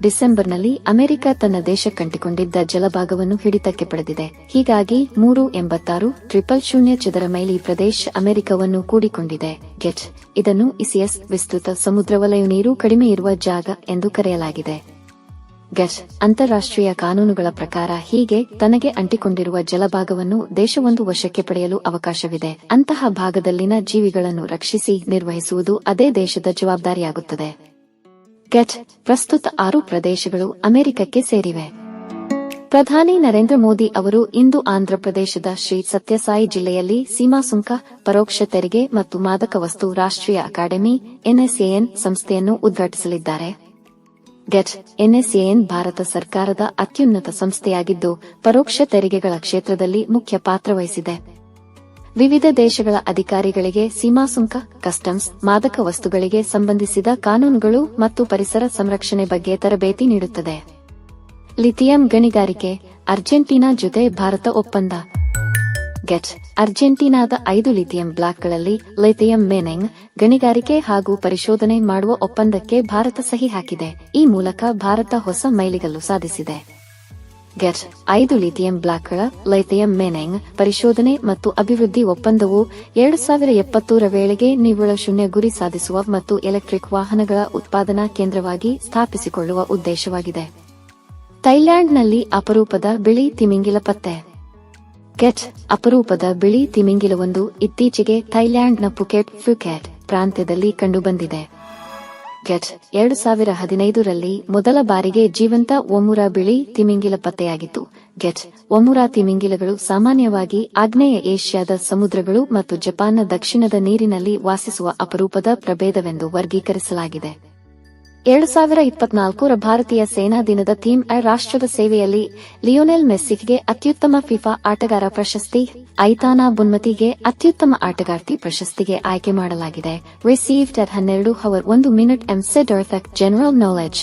ಡಿಸೆಂಬರ್ನಲ್ಲಿ ಅಮೆರಿಕ ತನ್ನ ದೇಶಕ್ಕಂಟಿಕೊಂಡಿದ್ದ ಜಲಭಾಗವನ್ನು ಹಿಡಿತಕ್ಕೆ ಪಡೆದಿದೆ. ಹೀಗಾಗಿ 386,000 ಚದರ ಮೈಲಿ ಪ್ರದೇಶ ಅಮೆರಿಕವನ್ನು ಕೂಡಿಕೊಂಡಿದೆ. ಇದನ್ನು ಇಸಿಎಸ್ ವಿಸ್ತೃತ ಸಮುದ್ರ ವಲಯ ನೀರು ಕಡಿಮೆ ಇರುವ ಜಾಗ ಎಂದು ಕರೆಯಲಾಗಿದೆ. ಅಂತಾರಾಷ್ಟ್ರೀಯ ಕಾನೂನುಗಳ ಪ್ರಕಾರ ಹೀಗೆ ತನಗೆ ಅಂಟಿಕೊಂಡಿರುವ ಜಲಭಾಗವನ್ನು ದೇಶವೊಂದು ವಶಕ್ಕೆ ಪಡೆಯಲು ಅವಕಾಶವಿದೆ. ಅಂತಹ ಭಾಗದಲ್ಲಿನ ಜೀವಿಗಳನ್ನು ರಕ್ಷಿಸಿ ನಿರ್ವಹಿಸುವುದು ಅದೇ ದೇಶದ ಜವಾಬ್ದಾರಿಯಾಗುತ್ತದೆ. ಪ್ರಸ್ತುತ 6 ಪ್ರದೇಶಗಳು ಅಮೆರಿಕಕ್ಕೆ ಸೇರಿವೆ. ಪ್ರಧಾನಿ ನರೇಂದ್ರ ಮೋದಿ ಅವರು ಇಂದು ಆಂಧ್ರಪ್ರದೇಶದ ಶ್ರೀ ಸತ್ಯಸಾಯಿ ಜಿಲ್ಲೆಯಲ್ಲಿ ಸೀಮಾಸುಂಕ, ಪರೋಕ್ಷ ತೆರಿಗೆ ಮತ್ತು ಮಾದಕ ವಸ್ತು ರಾಷ್ಟ್ರೀಯ ಅಕಾಡೆಮಿ ಎನ್ಎಸ್ಎಎನ್ ಸಂಸ್ಥೆಯನ್ನು ಉದ್ಘಾಟಿಸಲಿದ್ದಾರೆ. ಎನ್ಎಸ್ಎಎನ್ ಭಾರತ ಸರ್ಕಾರದ ಅತ್ಯುನ್ನತ ಸಂಸ್ಥೆಯಾಗಿದ್ದು ಪರೋಕ್ಷ ತೆರಿಗೆಗಳ ಕ್ಷೇತ್ರದಲ್ಲಿ ಮುಖ್ಯ ಪಾತ್ರ ವಹಿಸಿದೆ. ವಿವಿಧ ದೇಶಗಳ ಅಧಿಕಾರಿಗಳಿಗೆ ಸೀಮಾಸುಂಕ, ಕಸ್ಟಮ್ಸ್, ಮಾದಕ ವಸ್ತುಗಳಿಗೆ ಸಂಬಂಧಿಸಿದ ಕಾನೂನುಗಳು ಮತ್ತು ಪರಿಸರ ಸಂರಕ್ಷಣೆ ಬಗ್ಗೆ ತರಬೇತಿ ನೀಡುತ್ತದೆ. ಲಿಥಿಯಂ ಗಣಿಗಾರಿಕೆ ಅರ್ಜೆಂಟೀನಾ ಜೊತೆ ಭಾರತ ಒಪ್ಪಂದ. ಅರ್ಜೆಂಟೀನಾದ 5 ಲಿಥಿಯಂ ಬ್ಲಾಕ್ಗಳಲ್ಲಿ ಲಿಥಿಯಂ ಮೈನಿಂಗ್, ಗಣಿಗಾರಿಕೆ ಹಾಗೂ ಪರಿಶೋಧನೆ ಮಾಡುವ ಒಪ್ಪಂದಕ್ಕೆ ಭಾರತ ಸಹಿ ಹಾಕಿದೆ. ಈ ಮೂಲಕ ಭಾರತ ಹೊಸ ಮೈಲಿಗಲ್ಲು ಸಾಧಿಸಿದೆ. 5 ಲಿಥಿಯಂ ಬ್ಲಾಕ್ಗಳ ಲಿಥಿಯಂ ಮೈನಿಂಗ್, ಪರಿಶೋಧನೆ ಮತ್ತು ಅಭಿವೃದ್ಧಿ ಒಪ್ಪಂದವು 2070ರ ವೇಳೆಗೆ ನಿವ್ವಳ ಶೂನ್ಯ ಗುರಿ ಸಾಧಿಸುವ ಮತ್ತು ಎಲೆಕ್ಟ್ರಿಕ್ ವಾಹನಗಳ ಉತ್ಪಾದನಾ ಕೇಂದ್ರವಾಗಿ ಸ್ಥಾಪಿಸಿಕೊಳ್ಳುವ ಉದ್ದೇಶವಾಗಿದೆ. ಥೈಲ್ಯಾಂಡ್ನಲ್ಲಿ ಅಪರೂಪದ ಬಿಳಿ ತಿಮಿಂಗಿಲ ಪತ್ತೆ. ಅಪರೂಪದ ಬಿಳಿ ತಿಮಿಂಗಿಲವೊಂದು ಇತ್ತೀಚೆಗೆ ಥೈಲ್ಯಾಂಡ್ನ ಫುಕೆಟ್ ಪ್ರಾಂತ್ಯದಲ್ಲಿ ಕಂಡುಬಂದಿದೆ. 2015ರಲ್ಲಿ ಮೊದಲ ಬಾರಿಗೆ ಜೀವಂತ ಒಮುರಾ ಬಿಳಿ ತಿಮಿಂಗಿಲ ಪತ್ತೆಯಾಗಿತ್ತು. ಒಮುರಾ ತಿಮಿಂಗಿಲಗಳು ಸಾಮಾನ್ಯವಾಗಿ ಆಗ್ನೇಯ ಏಷ್ಯಾದ ಸಮುದ್ರಗಳು ಮತ್ತು ಜಪಾನ್ನ ದಕ್ಷಿಣದ ನೀರಿನಲ್ಲಿ ವಾಸಿಸುವ ಅಪರೂಪದ ಪ್ರಭೇದವೆಂದು ವರ್ಗೀಕರಿಸಲಾಗಿದೆ. 2024ರ ಭಾರತೀಯ ಸೇನಾ ದಿನದ ಥೀಮ್ ರಾಷ್ಟ್ರದ ಸೇವೆಯಲ್ಲಿ ಲಿಯೋನೆಲ್ ಮೆಸ್ಸಿಗೆ ಅತ್ಯುತ್ತಮ ಫಿಫಾ ಆಟಗಾರ ಪ್ರಶಸ್ತಿ, ಐತಾನಾ ಬುನ್ಮತಿಗೆ ಅತ್ಯುತ್ತಮ ಆಟಗಾರ್ತಿ ಪ್ರಶಸ್ತಿಗೆ ಆಯ್ಕೆ ಮಾಡಲಾಗಿದೆ. Received at 12:01 general knowledge.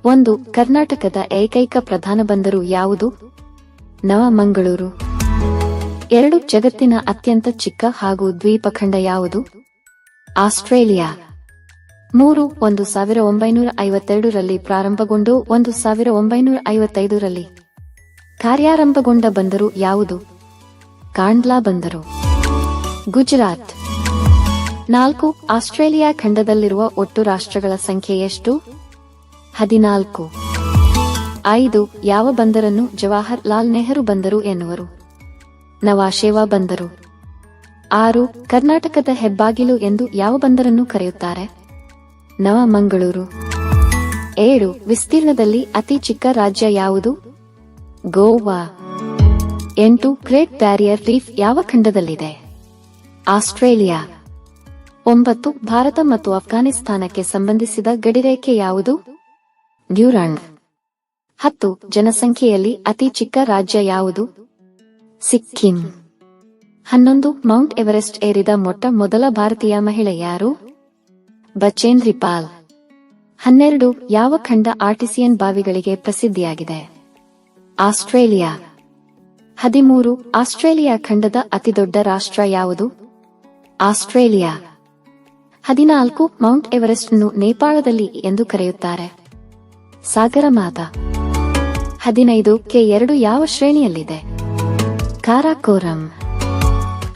1. ಕರ್ನಾಟಕದ ಏಕೈಕ ಪ್ರಧಾನ ಬಂದರು ಯಾವುದು? ನವಮಂಗಳೂರು. 2. ಜಗತ್ತಿನ ಅತ್ಯಂತ ಚಿಕ್ಕ ಹಾಗೂ ದ್ವೀಪಖಂಡ ಯಾವುದು? ಆಸ್ಟ್ರೇಲಿಯಾ. 3. 1952ರಲ್ಲಿ ಪ್ರಾರಂಭಗೊಂಡು 1955ರಲ್ಲಿ ಕಾರ್ಯಾರಂಭಗೊಂಡ ಬಂದರು ಯಾವುದು? ಕಾಂಡ್ಲಾ ಬಂದರು, ಗುಜರಾತ್. 4. ಆಸ್ಟ್ರೇಲಿಯಾ ಖಂಡದಲ್ಲಿರುವ ಒಟ್ಟು ರಾಷ್ಟ್ರಗಳ ಸಂಖ್ಯೆ ಎಷ್ಟು? 14. 5. ಯಾವ ಬಂದರನ್ನು ಜವಾಹರ್ ಲಾಲ್ ನೆಹರು ಬಂದರು ಎನ್ನುವರು? ನವಾಶೇವಾ ಬಂದರು. 6. ಕರ್ನಾಟಕದ ಹೆಬ್ಬಾಗಿಲು ಎಂದು ಯಾವ ಬಂದರನ್ನು ಕರೆಯುತ್ತಾರೆ? ನವಮಂಗಳೂರು. 7 ವಿಸ್ತೀರ್ಣದಲ್ಲಿ ಅತಿ ಚಿಕ್ಕ ರಾಜ್ಯ ಯಾವುದು? ಗೋವಾ. 8 ಗ್ರೇಟ್ ಬ್ಯಾರಿಯರ್ ರೀಫ್ ಯಾವ ಖಂಡದಲ್ಲಿದೆ? ಆಸ್ಟ್ರೇಲಿಯಾ. 9 ಭಾರತ ಮತ್ತು ಅಫ್ಘಾನಿಸ್ತಾನಕ್ಕೆ ಸಂಬಂಧಿಸಿದ ಗಡಿರೇಖೆ ಯಾವುದು? ಡ್ಯೂರಾಂಡ್. 10 ಜನಸಂಖ್ಯೆಯಲ್ಲಿ ಅತಿ ಚಿಕ್ಕ ರಾಜ್ಯ ಯಾವುದು? ಸಿಕ್ಕಿಂ. 11 ಮೌಂಟ್ ಎವರೆಸ್ಟ್ ಏರಿದ ಮೊಟ್ಟ ಮೊದಲ ಭಾರತೀಯ ಮಹಿಳೆ ಯಾರು? ಬಚೇಂದ್ರಿ ಪಾಲ್. 12 ಯಾವ ಖಂಡ ಆರ್ಟಿಸಿಯನ್ ಬಾವಿಗಳಿಗೆ ಪ್ರಸಿದ್ಧಿಯಾಗಿದೆ? ಆಸ್ಟ್ರೇಲಿಯಾ. 13 ಆಸ್ಟ್ರೇಲಿಯಾ ಖಂಡದ ಅತಿದೊಡ್ಡ ರಾಷ್ಟ್ರ ಯಾವುದು? ಆಸ್ಟ್ರೇಲಿಯಾ. 14 ಮೌಂಟ್ ಎವರೆಸ್ಟ್ ಅನ್ನು ನೇಪಾಳದಲ್ಲಿ ಎಂದು ಕರೆಯುತ್ತಾರೆ? ಸಾಗರಮಾತಾ. 15 K2 ಯಾವ ಶ್ರೇಣಿಯಲ್ಲಿದೆ? ಕಾರಾಕೋರಂ.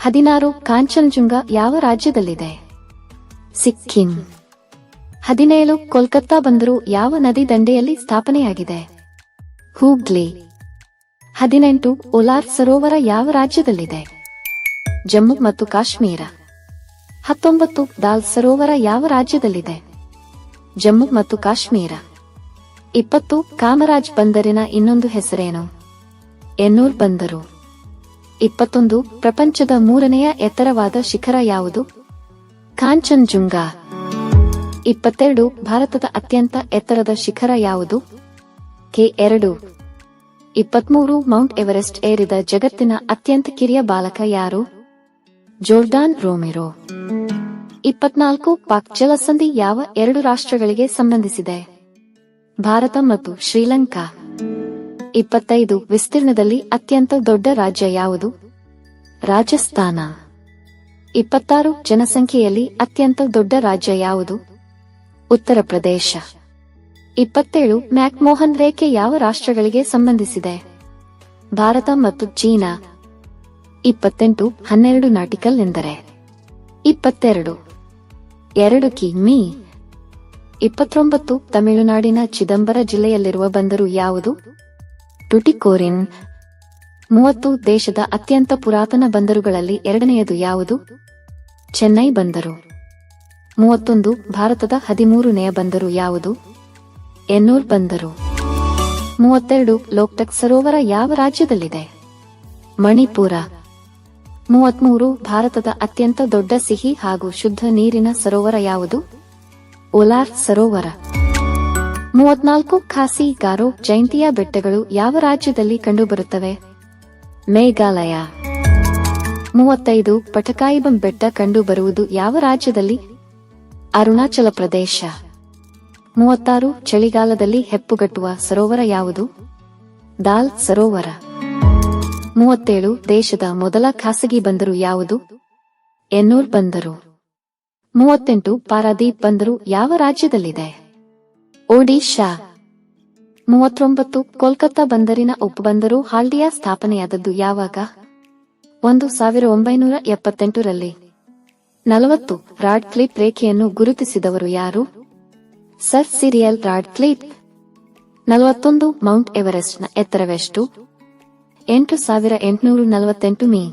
16 ಕಾಂಚನಜುಂಗ ಯಾವ ರಾಜ್ಯದಲ್ಲಿದೆ? ಸಿಕ್ಕಿಂ. 17 ಕೋಲ್ಕತ್ತಾ ಬಂದರು ಯಾವ ನದಿ ದಂಡೆಯಲ್ಲಿ ಸ್ಥಾಪನೆಯಾಗಿದೆ? ಹೂಗ್ಲಿ. 18 ಉಲಾರ್ ಸರೋವರ ಯಾವ ರಾಜ್ಯದಲ್ಲಿದೆ? ಜಮ್ಮು ಮತ್ತು ಕಾಶ್ಮೀರ. 19 ದಾಲ್ ಸರೋವರ ಯಾವ ರಾಜ್ಯದಲ್ಲಿದೆ? ಜಮ್ಮು ಮತ್ತು ಕಾಶ್ಮೀರ. 20 ಕಾಮರಾಜ್ ಬಂದರಿನ ಇನ್ನೊಂದು ಹೆಸರೇನು? ಎನ್ನೂರ್ ಬಂದರು. 21 ಪ್ರಪಂಚದ 3ನೆಯ ಎತ್ತರವಾದ ಶಿಖರ ಯಾವುದು? ಕಾಂಚನಜುಂಗ. 22 ಭಾರತದ ಅತ್ಯಂತ ಎತ್ತರದ ಶಿಖರ ಯಾವುದು? K2. 23 ಮೌಂಟ್ ಎವರೆಸ್ಟ್ ಏರಿದ ಜಗತ್ತಿನ ಅತ್ಯಂತ ಕಿರಿಯ ಬಾಲಕ ಯಾರು? ಜೋರ್ಡಾನ್ ರೋಮೆರೋ. 24 ಪಾಕ್ ಜಲಸಂಧಿ ಯಾವ 2 ರಾಷ್ಟ್ರಗಳಿಗೆ ಸಂಬಂಧಿಸಿದೆ? ಭಾರತ ಮತ್ತು ಶ್ರೀಲಂಕಾ. 25 ವಿಸ್ತೀರ್ಣದಲ್ಲಿ ಅತ್ಯಂತ ದೊಡ್ಡ ರಾಜ್ಯ ಯಾವುದು? ರಾಜಸ್ಥಾನ. 26 ಜನಸಂಖ್ಯೆಯಲ್ಲಿ ಅತ್ಯಂತ ದೊಡ್ಡ ರಾಜ್ಯ ಯಾವುದು? ಉತ್ತರ ಪ್ರದೇಶ. 27 ಮ್ಯಾಕ್ಮೋಹನ್ ರೇಖೆ ಯಾವ ರಾಷ್ಟ್ರಗಳಿಗೆ ಸಂಬಂಧಿಸಿದೆ? ಭಾರತ ಮತ್ತು ಚೀನಾ. 28 12 ನಾಟಿಕಲ್ ಎಂದರೆ? 22 2 ಕಿಮೀ. 29 ತಮಿಳುನಾಡಿನ ಚಿದಂಬರ ಜಿಲ್ಲೆಯಲ್ಲಿರುವ ಬಂದರು ಯಾವುದು? ಟುಟಿಕೋರಿನ್. 30 ದೇಶದ ಅತ್ಯಂತ ಪುರಾತನ ಬಂದರುಗಳಲ್ಲಿ 2ನೆಯದು ಯಾವುದು? ಚೆನ್ನೈ ಬಂದರು. 31 ಭಾರತದ 13ನೆಯ ಬಂದರು ಯಾವುದು? ಎನ್ನೂರ್ ಬಂದರು. 32 ಲೋಕ್ಟಕ್ ಸರೋವರ ಯಾವ ರಾಜ್ಯದಲ್ಲಿದೆ? ಮಣಿಪುರ. 33 ಭಾರತದ ಅತ್ಯಂತ ದೊಡ್ಡ ಸಿಹಿ ಹಾಗೂ ಶುದ್ಧ ನೀರಿನ ಸರೋವರ ಯಾವುದು? ಉಲಾರ್ ಸರೋವರ. 34 ಖಾಸಿ ಗಾರೋ ಜೈಂತಿಯಾ ಬೆಟ್ಟಗಳು ಯಾವ ರಾಜ್ಯದಲ್ಲಿ ಕಂಡುಬರುತ್ತವೆ? ಮೇಘಾಲಯ. 35 ಪಟಕಾಯಿಬಂ ಬೆಟ್ಟ ಕಂಡುಬರುವುದು ಯಾವ ರಾಜ್ಯದಲ್ಲಿ? ಅರುಣಾಚಲ ಪ್ರದೇಶ. 36 ಚಳಿಗಾಲದಲ್ಲಿ ಹೆಪ್ಪುಗಟ್ಟುವ ಸರೋವರ ಯಾವುದು? ದಾಲ್ ಸರೋವರ. 37 ದೇಶದ ಮೊದಲ ಖಾಸಗಿ ಬಂದರು ಯಾವುದು? ಎನ್ನೂರ್ ಬಂದರು. 38 ಪಾರಾದೀಪ್ ಬಂದರು ಯಾವ ರಾಜ್ಯದಲ್ಲಿದೆ? ಒಡಿಶಾ. 39 ಕೋಲ್ಕತ್ತಾ ಬಂದರಿನ ಉಪಬಂದರು ಹಾಲ್ಡಿಯಾ ಸ್ಥಾಪನೆಯಾದದ್ದು ಯಾವಾಗ? 1978ರಲ್ಲಿ. 40 ರಾಡ್ ಕ್ಲಿಪ್ ರೇಖೆಯನ್ನು ಗುರುತಿಸಿದವರು ಯಾರು? Sir Cyril Radcliffe. 41 mount ಎವರೆಸ್ಟ್ನ ಎತ್ತರವೆಷ್ಟು? 8848 ಮೀ.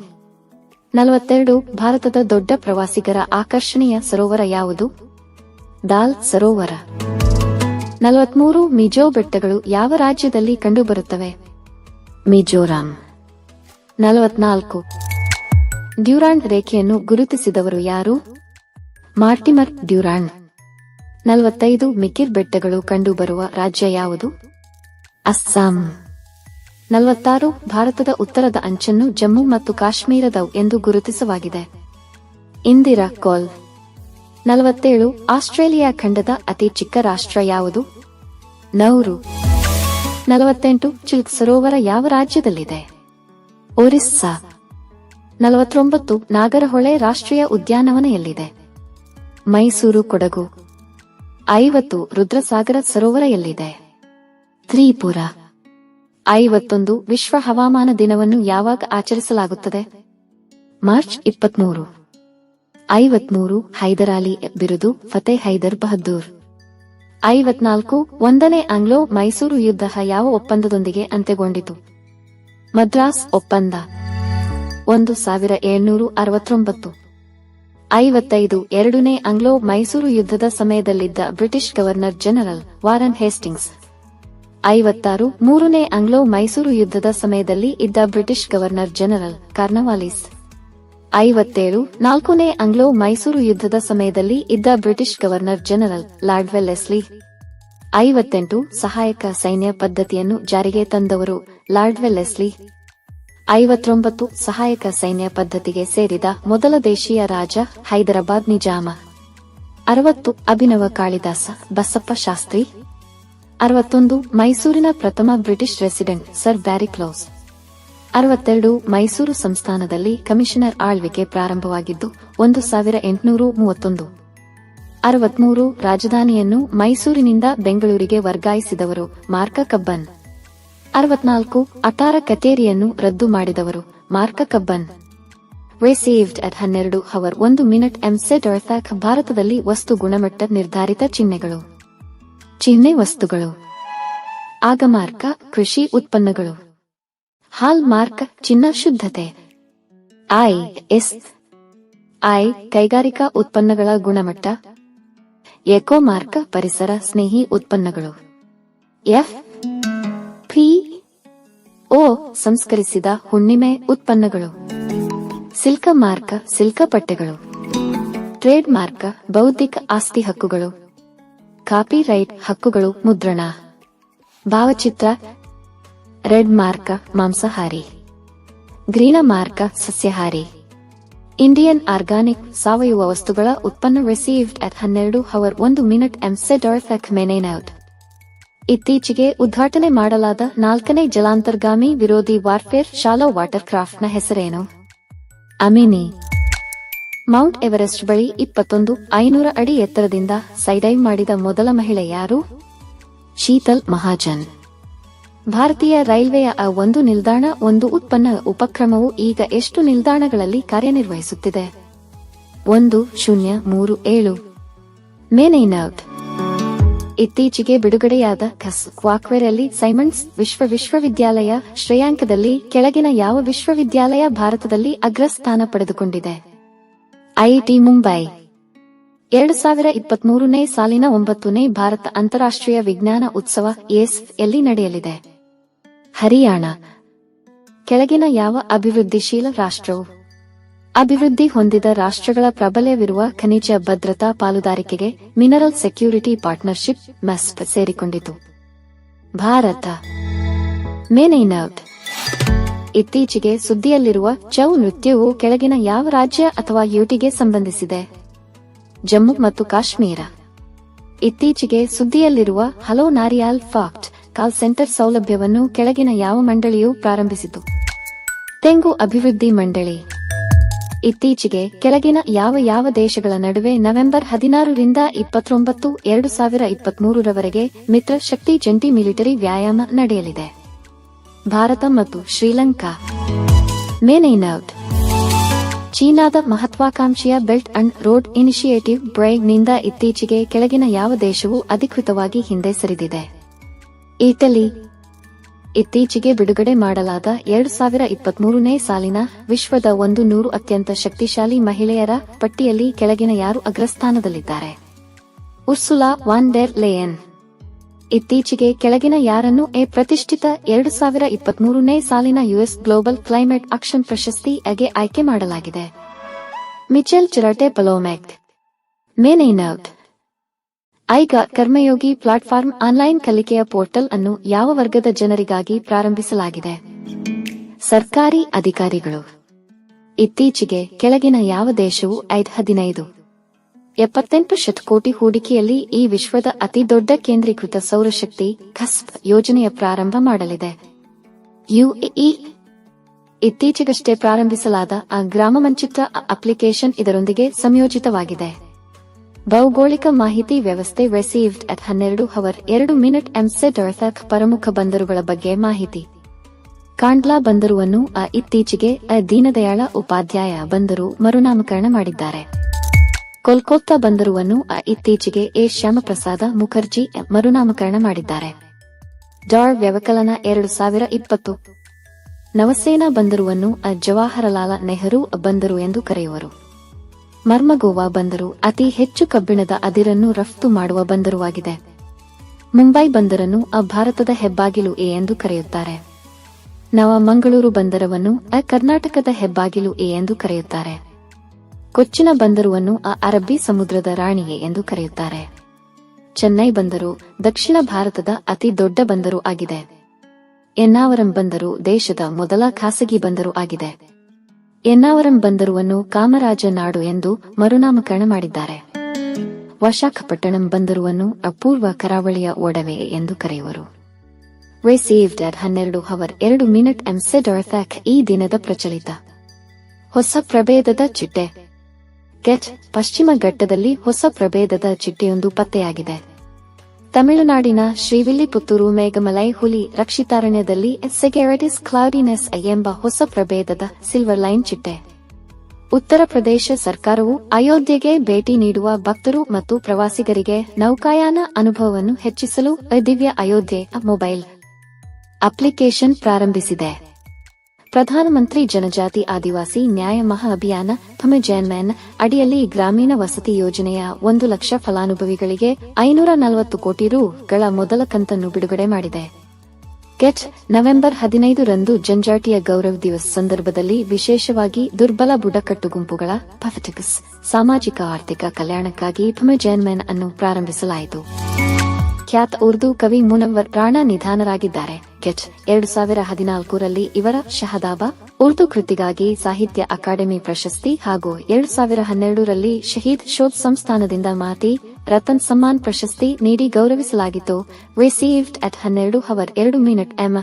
42 ಭಾರತದ ದೊಡ್ಡ ಪ್ರವಾಸಿಗರ ಆಕರ್ಷಣೀಯ ಸರೋವರ ಯಾವುದು? ದಾಲ್ ಸರೋವರ. 43 ಮಿಜೋ ಬೆಟ್ಟಗಳು ಯಾವ ರಾಜ್ಯದಲ್ಲಿ ಕಂಡುಬರುತ್ತವೆ? ಮಿಜೋರಾಂ. 44 ಡ್ಯೂರಾಂಡ್ ರೇಖೆಯನ್ನು ಗುರುತಿಸಿದವರು ಯಾರು? Mortimer Durand. 45 ಮಿಕಿರ್ ಬೆಟ್ಟಗಳು ಕಂಡುಬರುವ ರಾಜ್ಯ ಯಾವುದು? ಅಸ್ಸಾಂ. 46 ಭಾರತದ ಉತ್ತರದ ಅಂಚನ್ನು ಜಮ್ಮು ಮತ್ತು ಕಾಶ್ಮೀರದವು ಎಂದು ಗುರುತಿಸಲಾಗಿದೆ? ಇಂದಿರಾ ಕೋಲ್. 47 ಆಸ್ಟ್ರೇಲಿಯಾ ಖಂಡದ ಅತಿ ಚಿಕ್ಕ ರಾಷ್ಟ್ರ ಯಾವುದು? ನೌರು. 48 ಚಿಲ್ಕ್ ಸರೋವರ ಯಾವ ರಾಜ್ಯದಲ್ಲಿದೆ? ಒರಿಸ್ಸಾ. 49 ನಾಗರಹೊಳೆ ರಾಷ್ಟ್ರೀಯ ಉದ್ಯಾನವನ ಎಲ್ಲಿದೆ? ಮೈಸೂರು ಕೊಡಗು. 50 ರುದ್ರಸಾಗರ ಸರೋವರ ಎಲ್ಲಿದೆ? ತ್ರಿಪುರ. 51 ವಿಶ್ವ ಹವಾಮಾನ ದಿನವನ್ನು ಯಾವಾಗ ಆಚರಿಸಲಾಗುತ್ತದೆ? ಮಾರ್ಚ್ 23. 53 ಹೈದರಾಲಿ ಬಿರುದು ಫತೇ ಹೈದರ್ ಬಹದ್ದೂರ್. 54 ಒಂದನೇ ಆಂಗ್ಲೋ ಮೈಸೂರು ಯುದ್ಧ ಯಾವ ಒಪ್ಪಂದದೊಂದಿಗೆ ಅಂತ್ಯಗೊಂಡಿತು? ಮದ್ರಾಸ್ ಒಪ್ಪಂದ. 1769. 55 ಎರಡನೇ ಆಂಗ್ಲೋ ಮೈಸೂರು ಯುದ್ಧದ ಸಮಯದಲ್ಲಿದ್ದ British governor general Warren Hastings. 56 ಮೂರನೇ ಆಂಗ್ಲೋ ಮೈಸೂರು ಯುದ್ಧದ ಸಮಯದಲ್ಲಿ ಇದ್ದ ಬ್ರಿಟಿಷ್ ಗವರ್ನರ್ ಜನರಲ್ ಕಾರ್ನವಾಲಿಸ್. 57 ನಾಲ್ಕನೇ ಆಂಗ್ಲೋ ಮೈಸೂರು ಯುದ್ಧದ ಸಮಯದಲ್ಲಿ ಇದ್ದ British governor general lord Wellesley. 58 ಸಹಾಯಕ ಸೈನ್ಯ ಪದ್ಧತಿಯನ್ನು ಜಾರಿಗೆ ತಂದವರು ಲಾರ್ಡ್ ವೆಲ್ಲೆಸ್ಲಿ. 59 ಸಹಾಯಕ ಸೈನ್ಯ ಪದ್ಧತಿಗೆ ಸೇರಿದ ಮೊದಲ ದೇಶೀಯ ರಾಜ ಹೈದರಾಬಾದ್ ನಿಜಾಮ. 60 ಅಭಿನವ ಕಾಳಿದಾಸ ಬಸಪ್ಪ ಶಾಸ್ತ್ರಿ. 61 ಮೈಸೂರಿನ ಪ್ರಥಮ British resident sir Beary clause. 62 Mysuru ಸಂಸ್ಥಾನದಲ್ಲಿ ಕಮಿಷನರ್ ಆಳ್ವಿಕೆ ಪ್ರಾರಂಭವಾಗಿದ್ದು 1831. 63 ರಾಜಧಾನಿಯನ್ನು ಮೈಸೂರಿನಿಂದ ಬೆಂಗಳೂರಿಗೆ ವರ್ಗಾಯಿಸಿದವರು ಮಾರ್ಕ ಕಬ್ಬನ್. 64 ಅಟಾರ ಕಚೇರಿಯನ್ನು ರದ್ದು ಮಾಡಿದವರು Mark Cubbon. Received at 12 hour 1 minute ಎಂಸೆಟ್ ಅರ್ಥಾತ್ ಭಾರತದಲ್ಲಿ ವಸ್ತು ಗುಣಮಟ್ಟ ನಿರ್ಧಾರಿತ ಚಿಹ್ನೆಗಳು. ಚಿಹ್ನೆ ವಸ್ತುಗಳು. ಆಗಮಾರ್ಕ ಕೃಷಿ ಉತ್ಪನ್ನಗಳು. ಹಾಲ್ ಮಾರ್ಕ್ ಚಿನ್ನ ಶುದ್ಧತೆ. ಐ ಕೈಗಾರಿಕಾ ಉತ್ಪನ್ನಗಳ ಗುಣಮಟ್ಟ. ಎಕೋ ಮಾರ್ಕ್ ಪರಿಸರ ಸ್ನೇಹಿ ಉತ್ಪನ್ನಗಳು. FPO ಸಂಸ್ಕರಿಸಿದ ಹುಣ್ಣಿಮೆ ಉತ್ಪನ್ನಗಳು. ಸಿಲ್ಕ ಮಾರ್ಕ್ ಸಿಲ್ಕ ಬಟ್ಟೆಗಳು. ಟ್ರೇಡ್ ಮಾರ್ಕ್ ಬೌದ್ಧಿಕ ಆಸ್ತಿ ಹಕ್ಕುಗಳು. ಕಾಪಿರೈಟ್ ಹಕ್ಕುಗಳು ಮುದ್ರಣ. ಭಾವಚಿತ್ರ. ರೆಡ್ ಮಾರ್ಕ್ ಮಾಂಸಾಹಾರಿ. ಗ್ರೀನ ಮಾರ್ಕ್ ಸಸ್ಯಾಹಾರಿ. ಇಂಡಿಯನ್ ಆರ್ಗಾನಿಕ್ ಸಾವಯವ ವಸ್ತುಗಳ ಉತ್ಪನ್ನ ರಿಸೀವ್ಡ್ ಅಟ್ 12 ಹವರ್ 1 ಮಿನಿಟ್ ಎಂಸೆಟ್ ಅರ್ಥಾತ್ ಮೆನೇನೌಟ್. ಇತ್ತೀಚೆಗೆ ಉದ್ಘಾಟನೆ ಮಾಡಲಾದ 4ನೇ ಜಲಾಂತರ್ಗಾಮಿ ವಿರೋಧಿ ವಾರ್ಫೇರ್ ಶಾಲೋ ವಾಟರ್ ಕ್ರಾಫ್ಟ್ನ ಹೆಸರೇನು? ಅಮಿನಿ. ಮೌಂಟ್ ಎವರೆಸ್ಟ್ ಬಳಿ 500 ಅಡಿ ಎತ್ತರದಿಂದ ಸೈಡೈವ್ ಮಾಡಿದ ಮೊದಲ ಮಹಿಳೆ ಯಾರು? ಶೀತಲ್ ಮಹಾಜನ್. ಭಾರತೀಯ ರೈಲ್ವೆಯ ಒಂದು ನಿಲ್ದಾಣ ಒಂದು ಉತ್ಪನ್ನ ಉಪಕ್ರಮವು ಈಗ ಎಷ್ಟು ನಿಲ್ದಾಣಗಳಲ್ಲಿ ಕಾರ್ಯನಿರ್ವಹಿಸುತ್ತಿದೆ? 1037. ಮೇನೈನೌಟ್. ಇತ್ತೀಚೆಗೆ ಬಿಡುಗಡೆಯಾದ ಕ್ವಾಕ್ವೆರಲ್ಲಿ ಸೈಮಂಡ್ಸ್ ವಿಶ್ವವಿದ್ಯಾಲಯ ಶ್ರೇಯಾಂಕದಲ್ಲಿ ಕೆಳಗಿನ ಯಾವ ವಿಶ್ವವಿದ್ಯಾಲಯ ಭಾರತದಲ್ಲಿ ಅಗ್ರಸ್ಥಾನ ಪಡೆದುಕೊಂಡಿದೆ? ಐಐಟಿ ಮುಂಬೈ. 2023ನೇ ಸಾಲಿನ 9ನೇ ಭಾರತ ಅಂತಾರಾಷ್ಟ್ರೀಯ ವಿಜ್ಞಾನ ಉತ್ಸವ ಎಲ್ಲಿ ನಡೆಯಲಿದೆ? ಹರಿಯಾಣ. ಕೆಳಗಿನ ಯಾವ ಅಭಿವೃದ್ಧಿಶೀಲ ರಾಷ್ಟ್ರವು ಅಭಿವೃದ್ಧಿ ಹೊಂದಿದ ರಾಷ್ಟ್ರಗಳ ಪ್ರಬಲವಿರುವ ಖನಿಜ ಭದ್ರತಾ ಪಾಲುದಾರಿಕೆಗೆ ಮಿನರಲ್ ಸೆಕ್ಯೂರಿಟಿ ಪಾರ್ಟ್ನರ್ಶಿಪ್ ಮೆಸ್ಪ್ ಸೇರಿಕೊಂಡಿತು? ಭಾರತ. ಮೇನೈನೌಟ್. ಇತ್ತೀಚೆಗೆ ಸುದ್ದಿಯಲ್ಲಿರುವ ಛೌ ನೃತ್ಯವು ಕೆಳಗಿನ ಯಾವ ರಾಜ್ಯ ಅಥವಾ ಯುಟಿಗೆ ಸಂಬಂಧಿಸಿದೆ? ಜಮ್ಮು ಮತ್ತು ಕಾಶ್ಮೀರ. ಇತ್ತೀಚೆಗೆ ಸುದ್ದಿಯಲ್ಲಿರುವ ಹಲೋ ನಾರಿಯಾಲ್ ಫಾಕ್ಟ್ ಕಾಲ್ ಸೆಂಟರ್ ಸೌಲಭ್ಯವನ್ನು ಕೆಳಗಿನ ಯಾವ ಮಂಡಳಿಯು ಪ್ರಾರಂಭಿಸಿತು? ತೆಂಗು ಅಭಿವೃದ್ಧಿ ಮಂಡಳಿ. ಇತ್ತೀಚೆಗೆ ಕೆಳಗಿನ ಯಾವ ದೇಶಗಳ ನಡುವೆ ನವೆಂಬರ್ 16 ರಿಂದ 29, 2023ರವರೆಗೆ ಮಿತ್ರ ಶಕ್ತಿ ಜಂಟಿ ಮಿಲಿಟರಿ ವ್ಯಾಯಾಮ ನಡೆಯಲಿದೆ? ಭಾರತ ಮತ್ತು ಶ್ರೀಲಂಕಾ. ಮೇನೈನೌಟ್. ಚೀನಾದ ಮಹತ್ವಾಕಾಂಕ್ಷೆಯ ಬೆಲ್ಟ್ ಅಂಡ್ ರೋಡ್ ಇನಿಷಿಯೇಟಿವ್ ಬ್ರೈಗ್ ನಿಂದ ಇತ್ತೀಚೆಗೆ ಕೆಳಗಿನ ಯಾವ ದೇಶವು ಅಧಿಕೃತವಾಗಿ ಹಿಂದೆ ಸರಿದಿದೆ? ಇಟಲಿ. ಇತ್ತೀಚೆಗೆ ಬಿಡುಗಡೆ ಮಾಡಲಾದ 2023ನೇ ಸಾಲಿನ ವಿಶ್ವದ 100 ಅತ್ಯಂತ ಶಕ್ತಿಶಾಲಿ ಮಹಿಳೆಯರ ಪಟ್ಟಿಯಲ್ಲಿ ಕೆಳಗಿನ ಯಾರು ಅಗ್ರಸ್ಥಾನದಲ್ಲಿದ್ದಾರೆ? Ursula von der Leyen. ಇತ್ತೀಚೆಗೆ ಕೆಳಗಿನ ಯಾರನ್ನು ಪ್ರತಿಷ್ಠಿತ 2023ನೇ ಸಾಲಿನ ಯುಎಸ್ ಗ್ಲೋಬಲ್ ಕ್ಲೈಮೇಟ್ ಆಕ್ಷನ್ ಪ್ರಶಸ್ತಿಗೆ ಆಯ್ಕೆ ಮಾಡಲಾಗಿದೆ? ಮಿಚೆಲ್ ಚಿರಟೆ ಪಲೋಮೆಕ್. ಮೇನೈನೌಟ್. ಐಗ ಕರ್ಮಯೋಗಿ ಪ್ಲಾಟ್ಫಾರ್ಮ್ ಆನ್ಲೈನ್ ಕಲಿಕೆಯ ಪೋರ್ಟಲ್ ಅನ್ನು ಯಾವ ವರ್ಗದ ಜನರಿಗಾಗಿ ಪ್ರಾರಂಭಿಸಲಾಗಿದೆ? ಸರ್ಕಾರಿ ಅಧಿಕಾರಿಗಳು. ಇತ್ತೀಚೆಗೆ ಕೆಳಗಿನ ಯಾವ ದೇಶವು 15.78 ಶತಕೋಟಿ ಹೂಡಿಕೆಯಲ್ಲಿ ಈ ವಿಶ್ವದ ಅತಿ ದೊಡ್ಡ ಕೇಂದ್ರೀಕೃತ ಸೌರಶಕ್ತಿ ಖಸ್ಪ್ ಯೋಜನೆಯ ಪ್ರಾರಂಭ ಮಾಡಲಿದೆ? ಯುಎಇ. ಇತ್ತೀಚೆಗಷ್ಟೇ ಪ್ರಾರಂಭಿಸಲಾದ ಗ್ರಾಮ ಮಾನಚಿತ್ರ ಅಪ್ಲಿಕೇಶನ್ ಇದರೊಂದಿಗೆ ಸಂಯೋಜಿತವಾಗಿದೆ. ಭೌಗೋಳಿಕ ಮಾಹಿತಿ ವ್ಯವಸ್ಥೆ ರಿಸೀವ್ಡ್ ಅಟ್ 12 ಹವರ್ 2 ಮಿನಿಟ್ ಎಂಸೆಟ್ ಅರ್ಥಾತ್ ಪ್ರಮುಖ ಬಂದರುಗಳ ಬಗ್ಗೆ ಮಾಹಿತಿ. ಕಾಂಡ್ಲಾ ಬಂದರುವನ್ನು ಇತ್ತೀಚೆಗೆ ದೀನದಯಾಳ ಉಪಾಧ್ಯಾಯ ಬಂದರು ಮರುನಾಮಕರಣ ಮಾಡಿದ್ದಾರೆ. ಕೋಲ್ಕತ್ತಾ ಬಂದರುವನ್ನು ಇತ್ತೀಚೆಗೆ ಶ್ಯಾಮಪ್ರಸಾದ ಮುಖರ್ಜಿ ಮರುನಾಮಕರಣ ಮಾಡಿದ್ದಾರೆ. ಡಾರ್ ವ್ಯವಕಲನ 2020. ನವಸೇನಾ ಬಂದರುವನ್ನು ಜವಾಹರಲಾಲ ನೆಹರು ಬಂದರು ಎಂದು ಕರೆಯುವರು. ಮರ್ಮಗೋವಾ ಬಂದರು ಅತಿ ಹೆಚ್ಚು ಕಬ್ಬಿಣದ ಅದಿರನ್ನು ರಫ್ತು ಮಾಡುವ ಬಂದರುವಾಗಿದೆ. ಮುಂಬೈ ಬಂದರನ್ನು ಭಾರತದ ಹೆಬ್ಬಾಗಿಲು ಎಂದು ಕರೆಯುತ್ತಾರೆ. ನವ ಮಂಗಳೂರು ಬಂದರವನ್ನು ಕರ್ನಾಟಕದ ಹೆಬ್ಬಾಗಿಲು ಎಂದು ಕರೆಯುತ್ತಾರೆ. ಕೊಚ್ಚಿನ ಬಂದರುವನ್ನು ಅರಬ್ಬಿ ಸಮುದ್ರದ ರಾಣಿಯೇ ಎಂದು ಕರೆಯುತ್ತಾರೆ. ಚೆನ್ನೈ ಬಂದರು ದಕ್ಷಿಣ ಭಾರತದ ಅತಿ ದೊಡ್ಡ ಬಂದರು ಆಗಿದೆ. ಎನ್ನಾವರಂ ಬಂದರು ದೇಶದ ಮೊದಲ ಖಾಸಗಿ ಬಂದರು ಆಗಿದೆ. ಎನ್ನಾವರಂ ಬಂದರುವನ್ನು ಕಾಮರಾಜ ನಾಡು ಎಂದು ಮರುನಾಮಕರಣ ಮಾಡಿದ್ದಾರೆ. ವಿಶಾಖಪಟ್ಟಣಂ ಬಂದರುವನ್ನು ಅಪೂರ್ವ ಕರಾವಳಿಯ ಒಡವೆ ಎಂದು ಕರೆಯುವರು. ರಿಸೀವ್ಡ್ ಅಟ್ 12:02 ಎಮ್ಸೆಡಾರ್ಥಾಕ್ ಈ ದಿನದ ಪ್ರಚಲಿತ. ಹೊಸ ಪ್ರಭೇದದ ಚಿಟ್ಟೆ. ಗೆಟ್ ಪಶ್ಚಿಮ ಘಟ್ಟದಲ್ಲಿ ಹೊಸ ಪ್ರಭೇದದ ಚಿಟ್ಟೆಯೊಂದು ಪತ್ತೆಯಾಗಿದೆ. ತಮಿಳುನಾಡಿನ ಶ್ರೀವಿಲ್ಲಿಪುತ್ತೂರು ಮೇಘಮಲೈ ಹುಲಿ ರಕ್ಷಿತಾರಣ್ಯದಲ್ಲಿ ಸೆಗೆರಟಿಸ್ ಕ್ಲೌಡಿನೆಸ್ ಎಂಬ ಹೊಸ ಪ್ರಭೇದದ ಸಿಲ್ವರ್ ಲೈನ್ ಚಿಟ್ಟೆ. ಉತ್ತರ ಪ್ರದೇಶ ಸರ್ಕಾರವು ಅಯೋಧ್ಯೆಗೆ ಭೇಟಿ ನೀಡುವ ಭಕ್ತರು ಮತ್ತು ಪ್ರವಾಸಿಗರಿಗೆ ನೌಕಾಯಾನ ಅನುಭವವನ್ನು ಹೆಚ್ಚಿಸಲು ದಿವ್ಯ ಅಯೋಧ್ಯೆ ಮೊಬೈಲ್ ಅಪ್ಲಿಕೇಶನ್ ಪ್ರಾರಂಭಿಸಿದೆ. ಪ್ರಧಾನಮಂತ್ರಿ ಜನಜಾತಿ ಆದಿವಾಸಿ ನ್ಯಾಯ ಮಹಾ ಅಭಿಯಾನ PMJNMAN ಅಡಿಯಲ್ಲಿ ಗ್ರಾಮೀಣ ವಸತಿ ಯೋಜನೆಯ 1 ಲಕ್ಷ ಫಲಾನುಭವಿಗಳಿಗೆ 540 ಕೋಟಿ ರೂ.ಗಳ ಮೊದಲ ಕಂತನ್ನು ಬಿಡುಗಡೆ ಮಾಡಿದೆ. ಗೆಟ್ ನವೆಂಬರ್ 15 ರಂದು ಜನಜಾತಿಯ ಗೌರವ ದಿವಸ್ ಸಂದರ್ಭದಲ್ಲಿ ವಿಶೇಷವಾಗಿ ದುರ್ಬಲ ಬುಡಕಟ್ಟು ಗುಂಪುಗಳ ಪಫೆಟಿಕ್ಸ್ ಸಾಮಾಜಿಕ ಆರ್ಥಿಕ ಕಲ್ಯಾಣಕ್ಕಾಗಿ PMJNMAN ಅನ್ನು ಪ್ರಾರಂಭಿಸಲಾಯಿತು. ಖ್ಯಾತ ಉರ್ದು ಕವಿ ಮುನವ್ವರ್ ರಾಣಾ ನಿಧನರಾಗಿದ್ದಾರೆ. ಗೆಟ್ 2014ರಲ್ಲಿ ಇವರ ಶಹದಾಬಾ ಉರ್ದು ಕೃತಿಗಾಗಿ ಸಾಹಿತ್ಯ ಅಕಾಡೆಮಿ ಪ್ರಶಸ್ತಿ ಹಾಗೂ 2012ರಲ್ಲಿ ಶಹೀದ್ ಶೋಧ್ ಸಂಸ್ಥಾನದಿಂದ ಮಾತಿ ರತನ್ ಸಮ್ಮಾನ್ ಪ್ರಶಸ್ತಿ ನೀಡಿ ಗೌರವಿಸಲಾಗಿತ್ತು. Received at 12:02 M